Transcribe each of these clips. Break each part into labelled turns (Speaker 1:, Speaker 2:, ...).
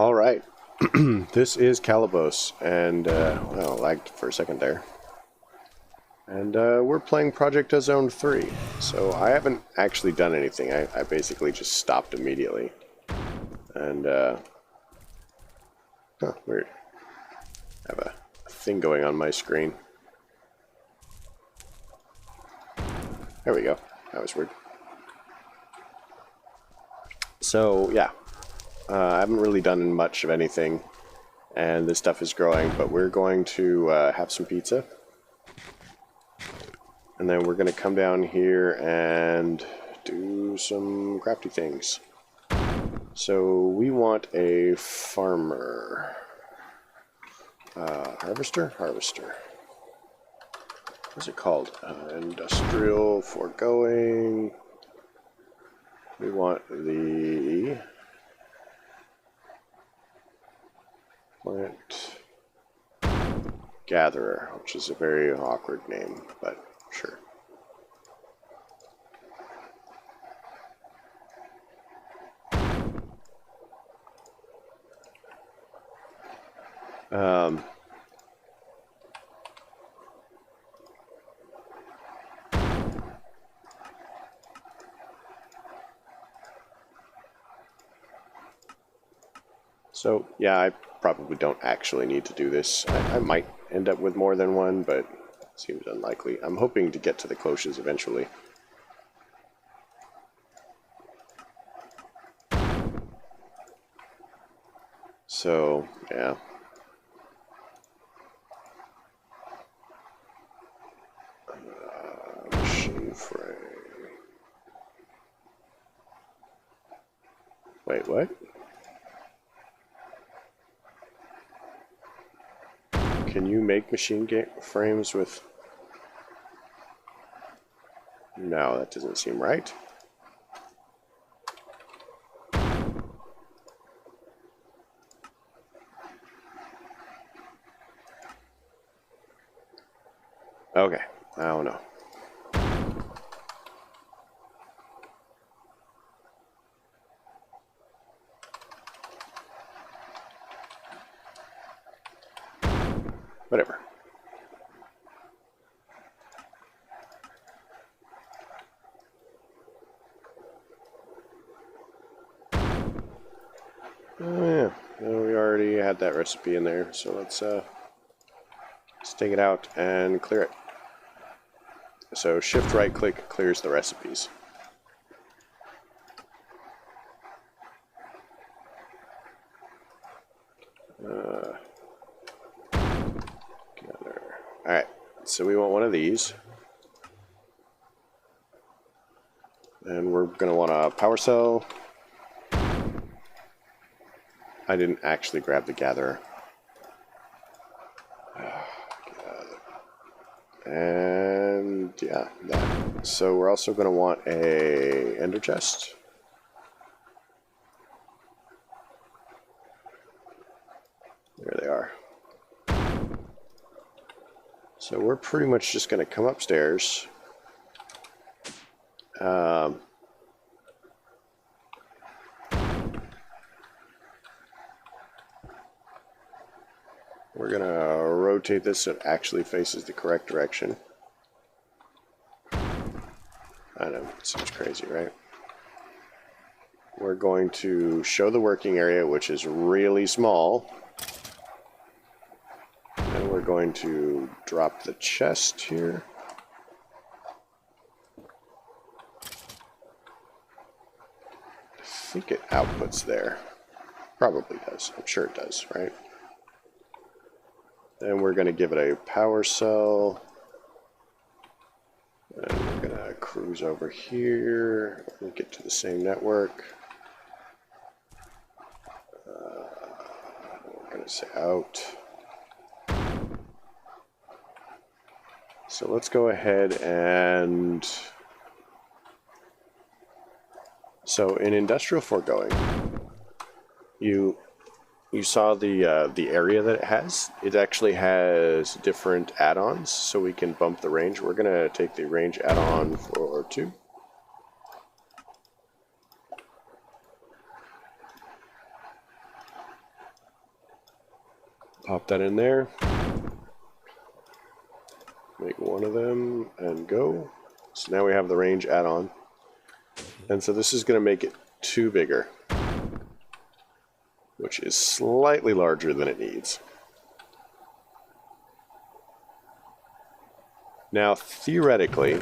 Speaker 1: All right, this is Calibos, and well, lagged for a second there. And we're playing Project Ozone 3. So I haven't actually done anything. I basically just stopped immediately. And weird. I have a thing going on my screen. There we go. That was weird. So yeah, I haven't really done much of anything, and this stuff is growing. But we're going to have some pizza. And then we're going to come down here and do some crafty things. So we want a farmer. Harvester? Harvester. What's it called? Industrial foregoing. We want the plant gatherer, which is a very awkward name, but sure. So, yeah, I probably don't actually need to do this. I might end up with more than one, but it seems unlikely. I'm hoping to get to the cloches eventually. So, yeah. Machine frame. Wait, what? Can you make machine frames with... No, that doesn't seem right. Okay, I don't know. Whatever. Oh yeah, well, we already had that recipe in there, so let's take it out and clear it. So shift right click clears the recipes. Alright, so we want one of these. And we're going to want a power cell. I didn't actually grab the gatherer. And yeah, that. So we're also going to want a ender chest. There they are. So we're pretty much just going to come upstairs. We're going to rotate this so it actually faces the correct direction. I know, it seems crazy, right? We're going to show the working area, which is really small. And we're going to drop the chest here. I think it outputs there. Probably does. I'm sure it does, right? Then we're going to give it a power cell. And we're going to cruise over here. Link it to the same network. We're going to say out. So let's go ahead and... So in industrial foregoing, you saw the area that it has. It actually has different add-ons, so we can bump the range. We're gonna take the range add-on for 2. Pop that in there. Make one of them and go. So now we have the range add-on. And so this is going to make it 2 bigger, which is slightly larger than it needs. Now, theoretically,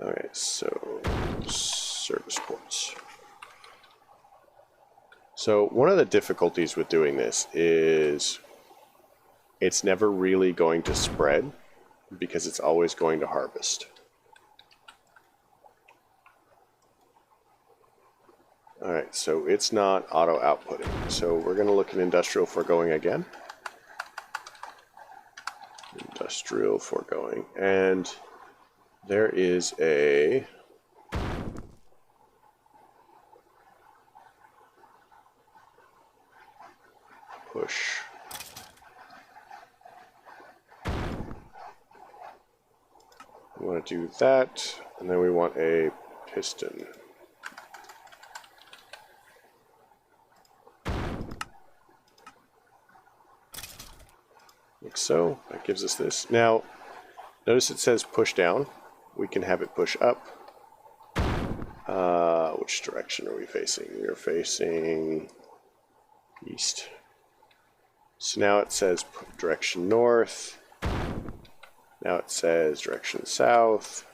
Speaker 1: alright, so service ports. So one of the difficulties with doing this is it's never really going to spread because it's always going to harvest. Alright, so it's not auto outputting. So we're going to look at industrial foregoing again. Industrial foregoing. And there is a push. We want to do that, and then we want a piston. Like so. That gives us this. Now, notice it says push down. We can have it push up. Which direction are we facing? We are facing east. So now it says direction north. Now it says direction south,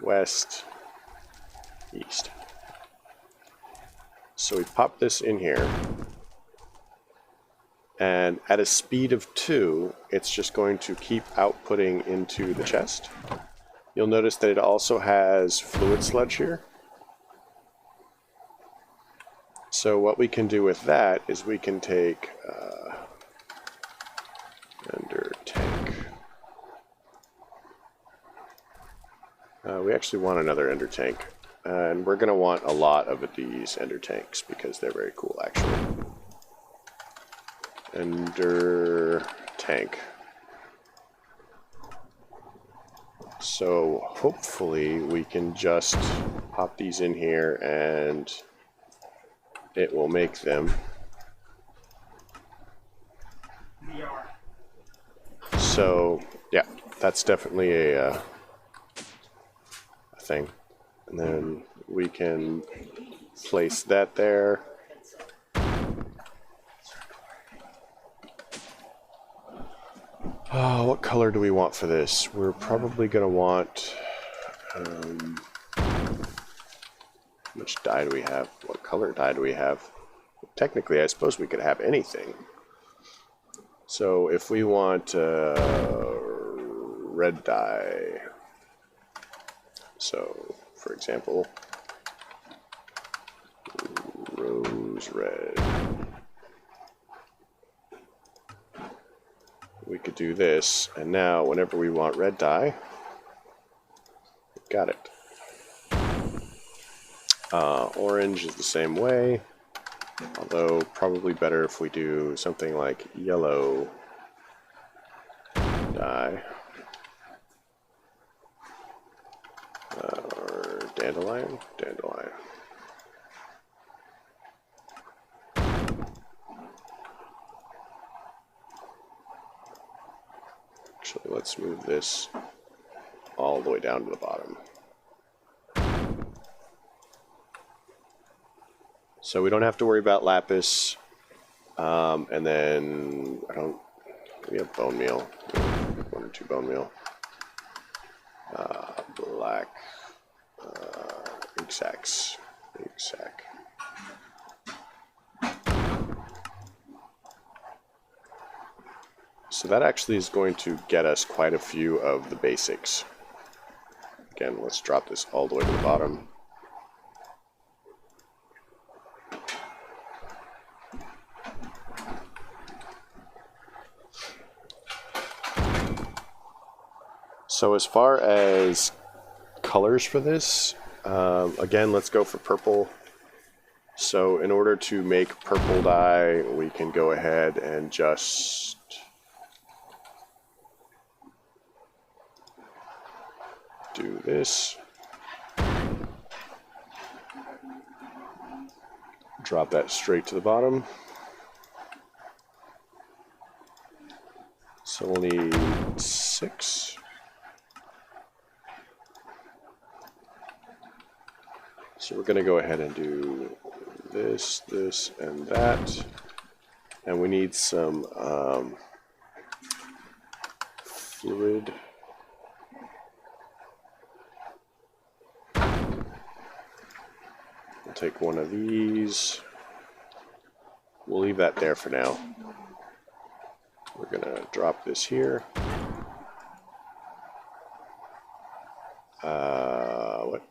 Speaker 1: west, east. So we pop this in here. And at a speed of 2, it's just going to keep outputting into the chest. You'll notice that it also has fluid sludge here. So what we can do with that is we can take ender tank. We actually want another ender tank. And we're going to want a lot of these ender tanks because they're very cool actually. Ender tank. So hopefully we can just pop these in here and it will make them. So yeah, that's definitely a thing. And then we can place that there. What color do we want for this? We're probably going to want... how much dye do we have? What color dye do we have? Technically, I suppose we could have anything. So if we want red dye, so for example, rose red. We could do this, and now whenever we want red dye, got it. Orange is the same way, although probably better if we do something like yellow dye. Or dandelion? Dandelion. Actually, let's move this all the way down to the bottom. So we don't have to worry about lapis. And then, we have bone meal. 1 or 2 bone meal. Black. Ink sacks. Ink sack. So that actually is going to get us quite a few of the basics. Again, let's drop this all the way to the bottom. So as far as colors for this, again, let's go for purple. So in order to make purple dye, we can go ahead and just do this. Drop that straight to the bottom. So we'll need 6. So we're going to go ahead and do this, this, and that. And we need some fluid. We'll take one of these. We'll leave that there for now. We're going to drop this here. What?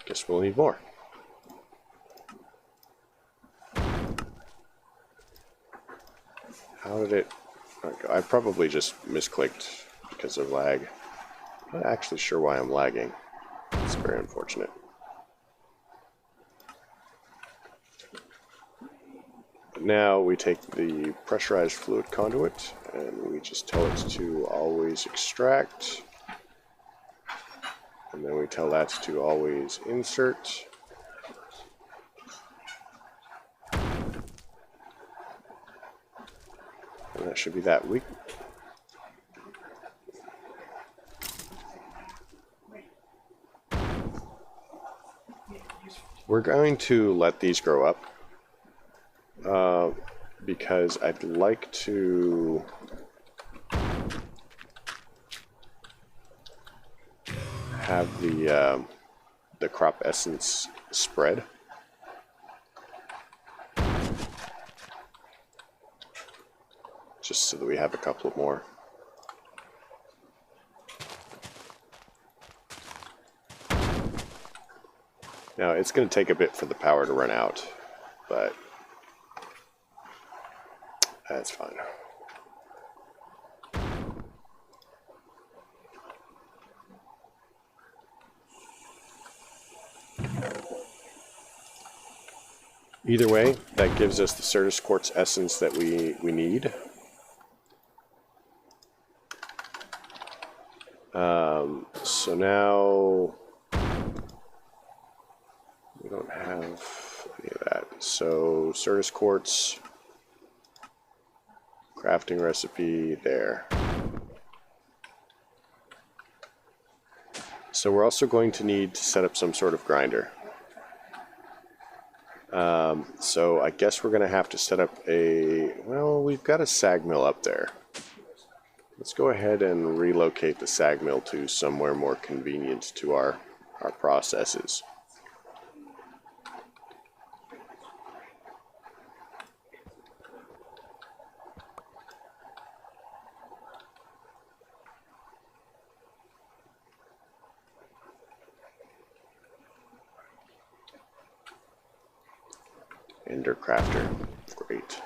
Speaker 1: Guess we'll need more. How did it... I probably just misclicked because of lag. I'm not actually sure why I'm lagging. It's very unfortunate. But now we take the pressurized fluid conduit and we just tell it to always extract. And then we tell that to always insert. And that should be that weak. We're going to let these grow up because I'd like to have the crop essence spread. Just so that we have a couple more. Now, it's going to take a bit for the power to run out, but that's fine. Either way, that gives us the Certus Quartz essence that we need. So now we don't have any of that. So Certus Quartz, crafting recipe there. So we're also going to need to set up some sort of grinder. So I guess we're going to have to set up a, well, we've got a sag mill up there. Let's go ahead and relocate the sag mill to somewhere more convenient to our processes. Ender crafter, great.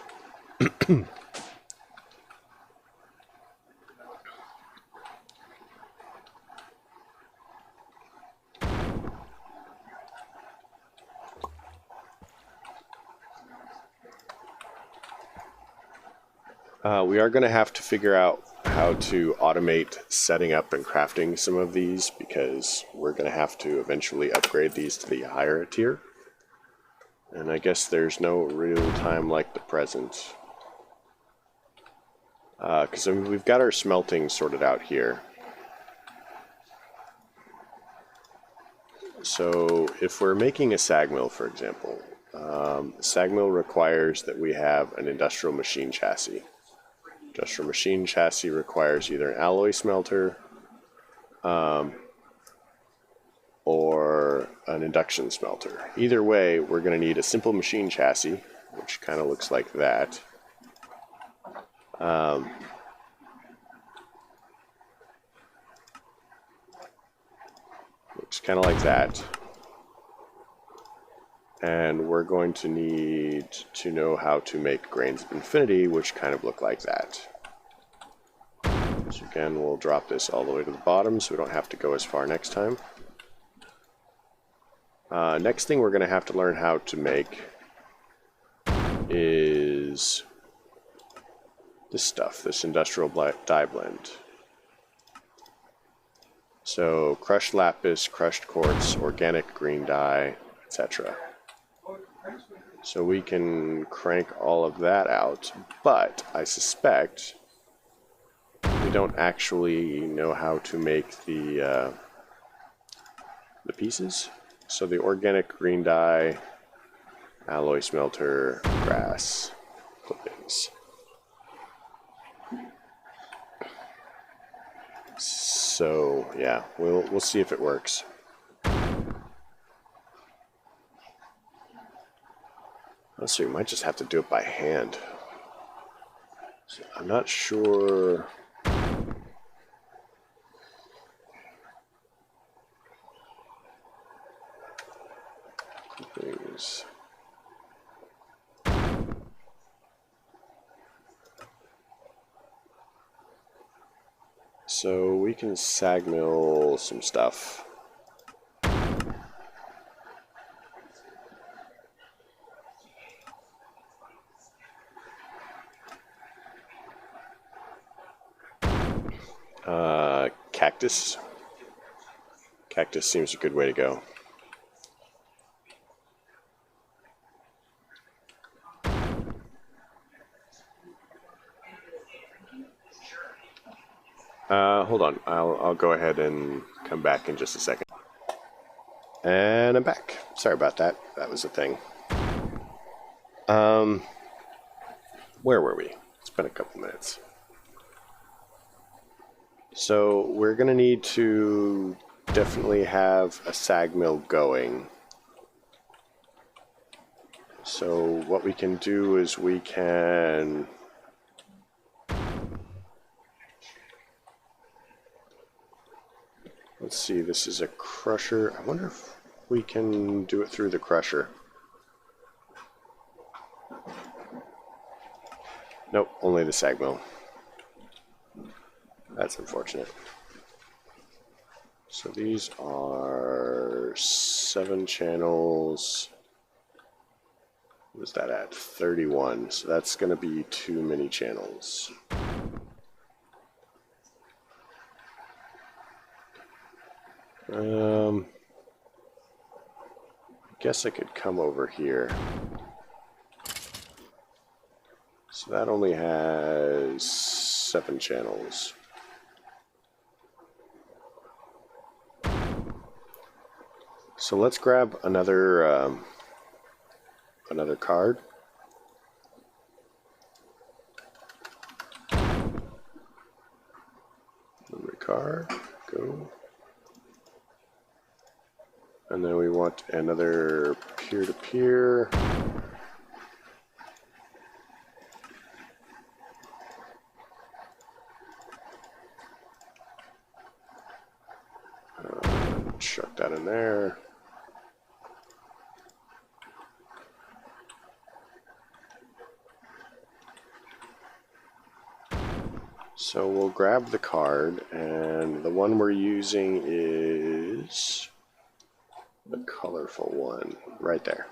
Speaker 1: We are going to have to figure out how to automate setting up and crafting some of these because we're going to have to eventually upgrade these to the higher tier. And I guess there's no real time like the present. Because I mean, we've got our smelting sorted out here. So if we're making a sag mill, for example, sag mill requires that we have an industrial machine chassis. Industrial machine chassis requires either an alloy smelter or an induction smelter. Either way, we're going to need a simple machine chassis, which kind of looks like that. Looks kind of like that. And we're going to need to know how to make grains of infinity, which kind of look like that. So again, we'll drop this all the way to the bottom so we don't have to go as far next time. Next thing we're going to have to learn how to make is this stuff, this industrial dye blend. So crushed lapis, crushed quartz, organic green dye, etc. So we can crank all of that out, but I suspect we don't actually know how to make the pieces. So the organic green dye, alloy smelter, grass clippings. So yeah, we'll see if it works. Let's see, we might just have to do it by hand. So I'm not sure. Clippings. So we can sag mill some stuff. Cactus. Cactus seems a good way to go. Hold on, I'll go ahead and come back in just a second. And I'm back. Sorry about that. That was a thing. Where were we? It's been a couple minutes. So we're gonna need to definitely have a sag mill going. So what we can do is we can let's see, this is a crusher. I wonder if we can do it through the crusher. Nope, only the sag mill. That's unfortunate. So these are 7 channels. What is that at? 31. So that's going to be too many channels. I guess I could come over here. So that only has 7 channels. So let's grab another another card. Memory card, go. And then we want another peer-to-peer. Chuck that in there. So we'll grab the card, and the one we're using is the colorful one right there.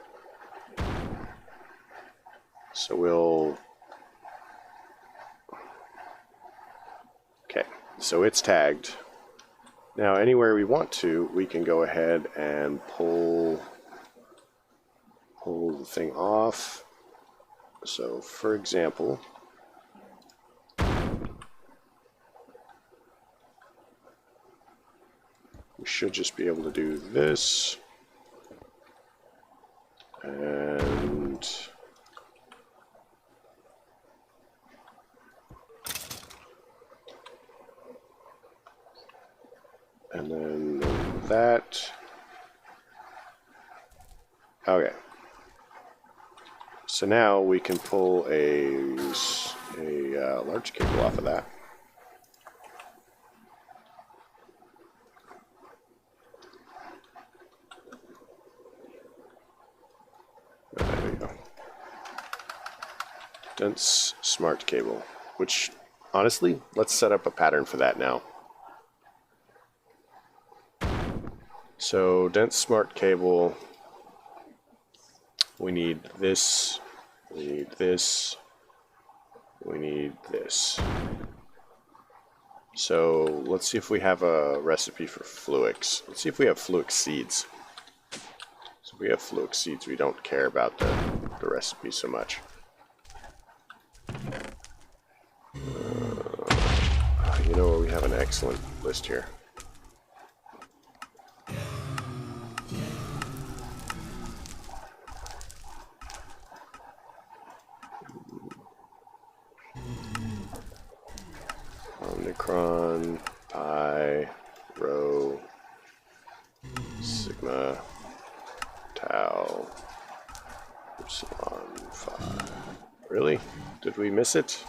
Speaker 1: So we'll, okay, so it's tagged. Now anywhere we want to, we can go ahead and pull the thing off. So for example, we should just be able to do this, and then that. Okay. So now we can pull a large cable off of that. There we go. Dense smart cable, which honestly, let's set up a pattern for that now. So dense smart cable, We need this. We need this. We need this. So let's see if we have a recipe for fluix. Let's see if we have fluix seeds. So if we have fluix seeds, we don't care about the recipe so much. You know what? We have an excellent list here. Omicron, Pi, Rho, Sigma, Tau, Epsilon, Phi. Really? Did we miss it?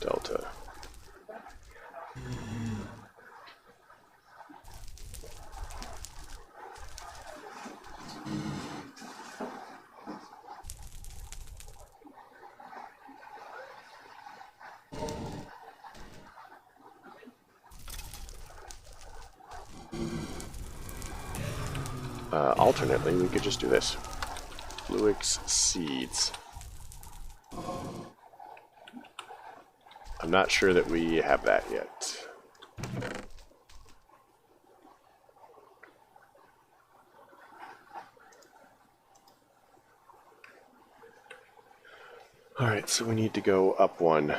Speaker 1: Delta. Alternately, we could just do this. Fluix seeds. I'm not sure that we have that yet. Alright, so we need to go up one.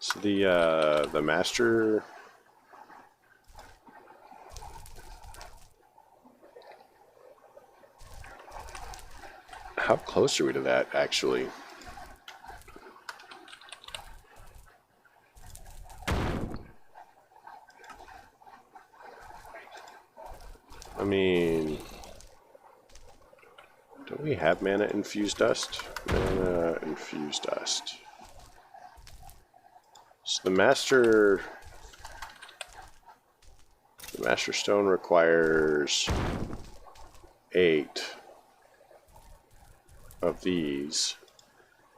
Speaker 1: So the master... How close are we to that, actually? I mean... Don't we have mana infused dust? Mana infused dust. So the master stone requires 8 of these.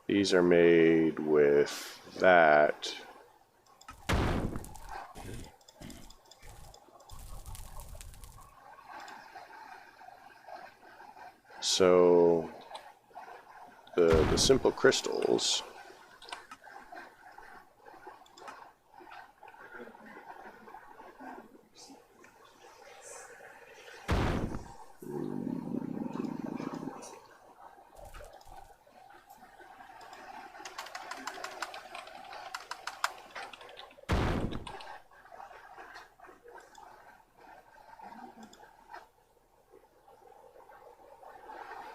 Speaker 1: These are made with that. So the simple crystals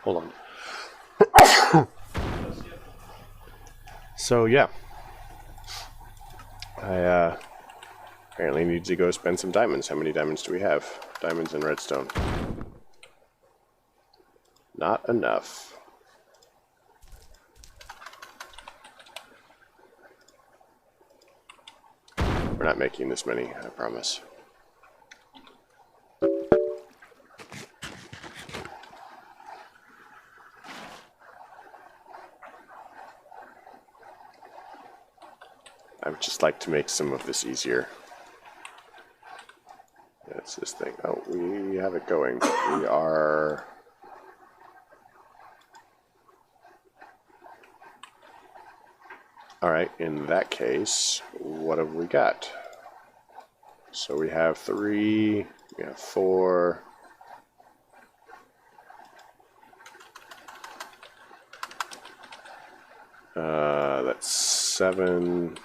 Speaker 1: hold on. So yeah, I apparently need to go spend some diamonds. How many diamonds do we have? Diamonds and redstone. Not enough. We're not making this many, I promise. I would just like to make some of this easier. That's this thing. Oh, we have it going. We are... Alright, in that case, what have we got? So we have 3, we have 4... that's 7...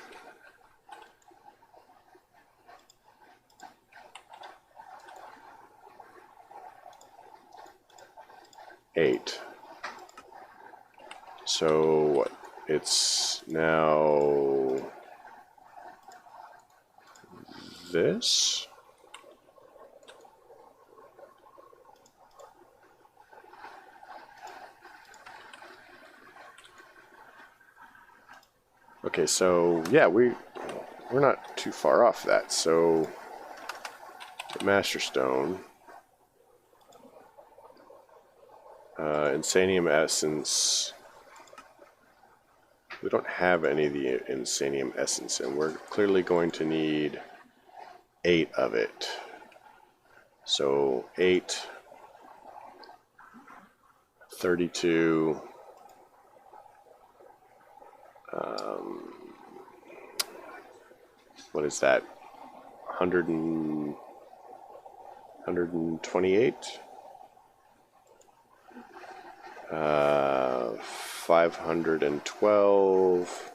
Speaker 1: 8. So what? It's now this. Okay, so yeah, we we're not too far off that. So, Master Stone, Insanium Essence. We don't have any of the Insanium Essence, and we're clearly going to need 8 of it. So 8, 32, what is that? 128? 512,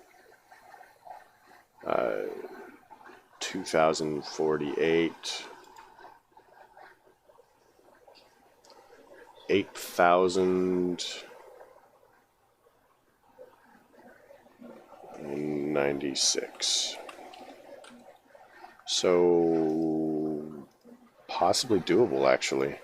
Speaker 1: 2048, 8,096. So possibly doable, actually.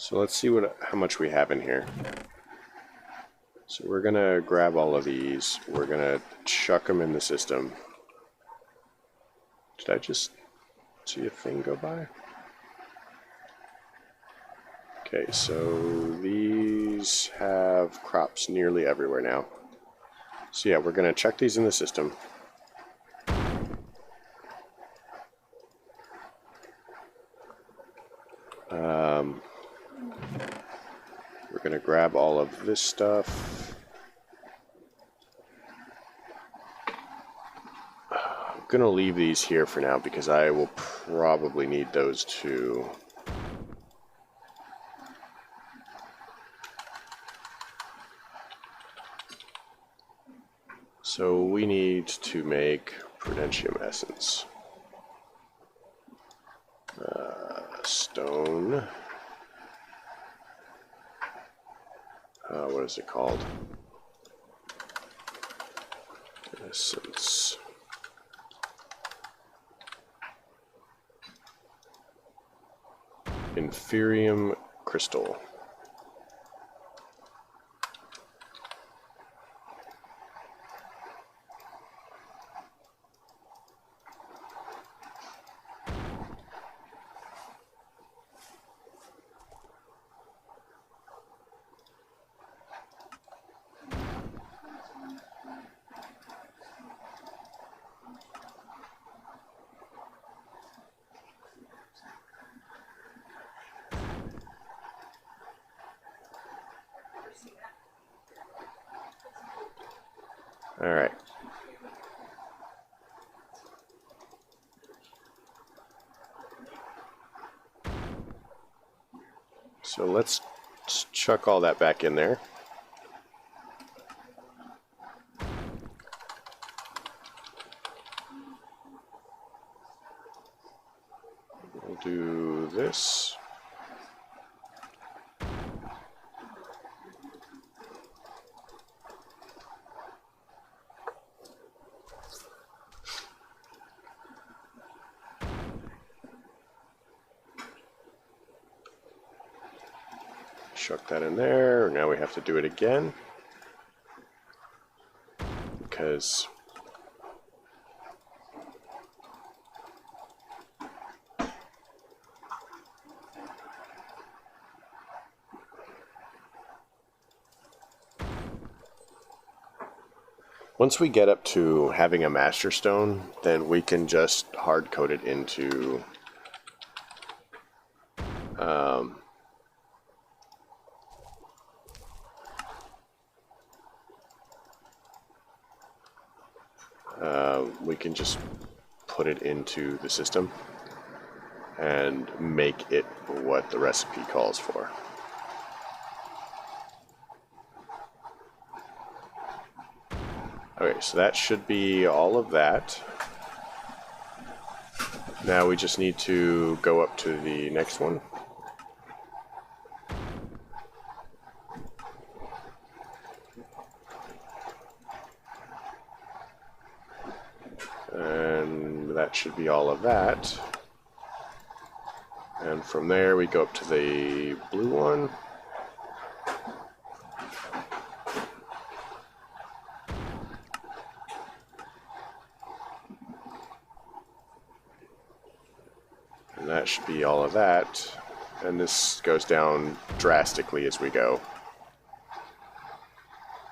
Speaker 1: So let's see how much we have in here. So we're gonna grab all of these. We're gonna chuck them in the system. Did I just see a thing go by? Okay, so these have crops nearly everywhere now. So yeah, we're gonna chuck these in the system. We're going to grab all of this stuff. I'm going to leave these here for now because I will probably need those too. So we need to make Prudentium Essence. Stone. What is it called? Essence. Inferium Crystal. All right. So let's chuck all that back in there. We'll do this. Chuck that in there. Now we have to do it again because once we get up to having a master stone, then we can just hard code it into we can just put it into the system and make it what the recipe calls for. Okay, so that should be all of that. now we just need to go up to the next one. And that should be all of that. And from there we go up to the blue one. And that should be all of that. And this goes down drastically as we go.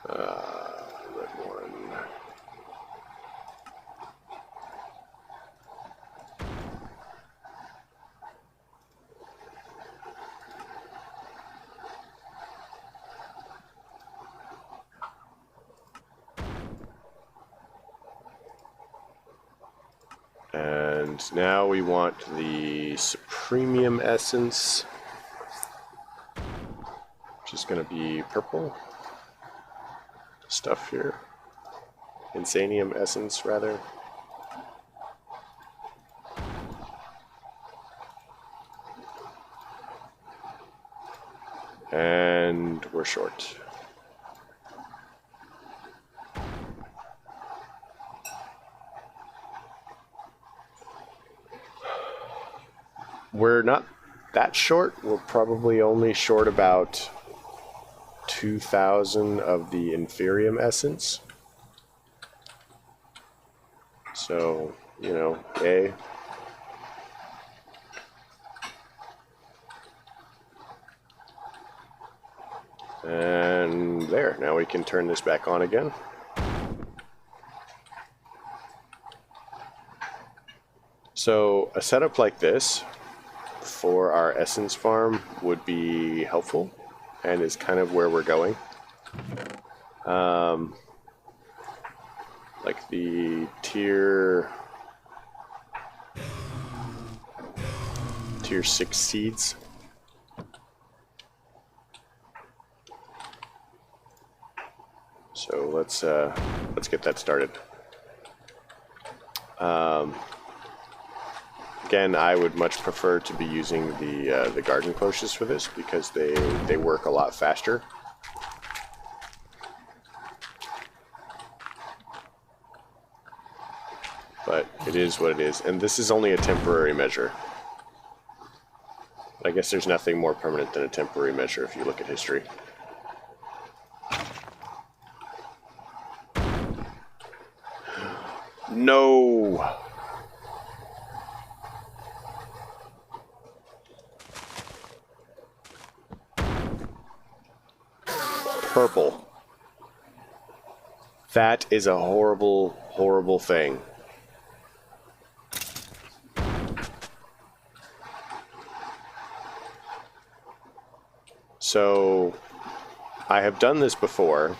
Speaker 1: Red one. And now we want the Supremium Essence, which is going to be purple stuff here. Insanium Essence, rather. And we're short. We're not that short. We're probably only short about 2,000 of the Inferium Essence. So, you know, yay. And there, now we can turn this back on again. So a setup like this for our essence farm would be helpful and is kind of where we're going. Like the tier 6 seeds. So let's get that started. Again, I would much prefer to be using the garden cloches for this because they work a lot faster. But it is what it is, and this is only a temporary measure. I guess there's nothing more permanent than a temporary measure if you look at history. No! Purple. That is a horrible, horrible thing. So, I have done this before,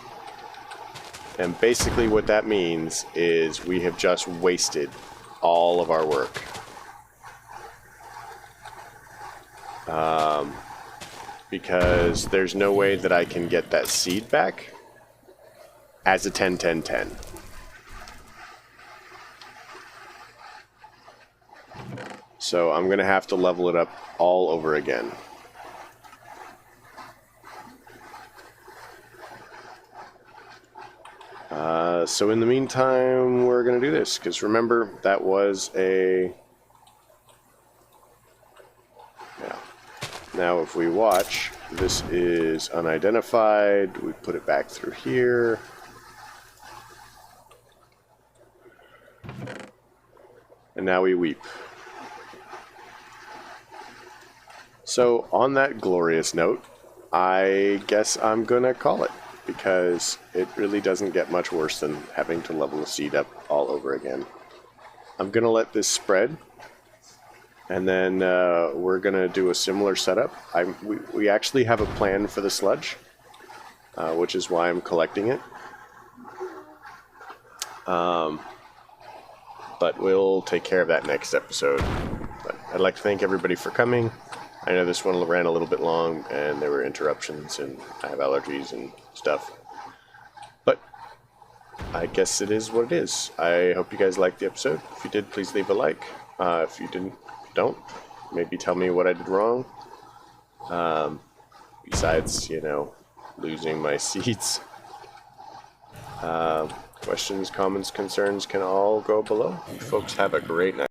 Speaker 1: and basically what that means is we have just wasted all of our work. Because there's no way that I can get that seed back as a 10-10-10. So I'm going to have to level it up all over again. So in the meantime, we're going to do this, because remember, that was a... Yeah. Now if we watch, this is unidentified. We put it back through here. And now we weep. So on that glorious note, I guess I'm going to call it, because it really doesn't get much worse than having to level the seed up all over again. I'm going to let this spread, and then we're going to do a similar setup. We actually have a plan for the sludge, which is why I'm collecting it. But we'll take care of that next episode. But I'd like to thank everybody for coming. I know this one ran a little bit long, and there were interruptions, and I have allergies and stuff. But I guess it is what it is. I hope you guys liked the episode. If you did, please leave a like. If you don't, maybe tell me what I did wrong. Besides, you know, losing my seeds. Questions, comments, concerns can all go below. You folks have a great night.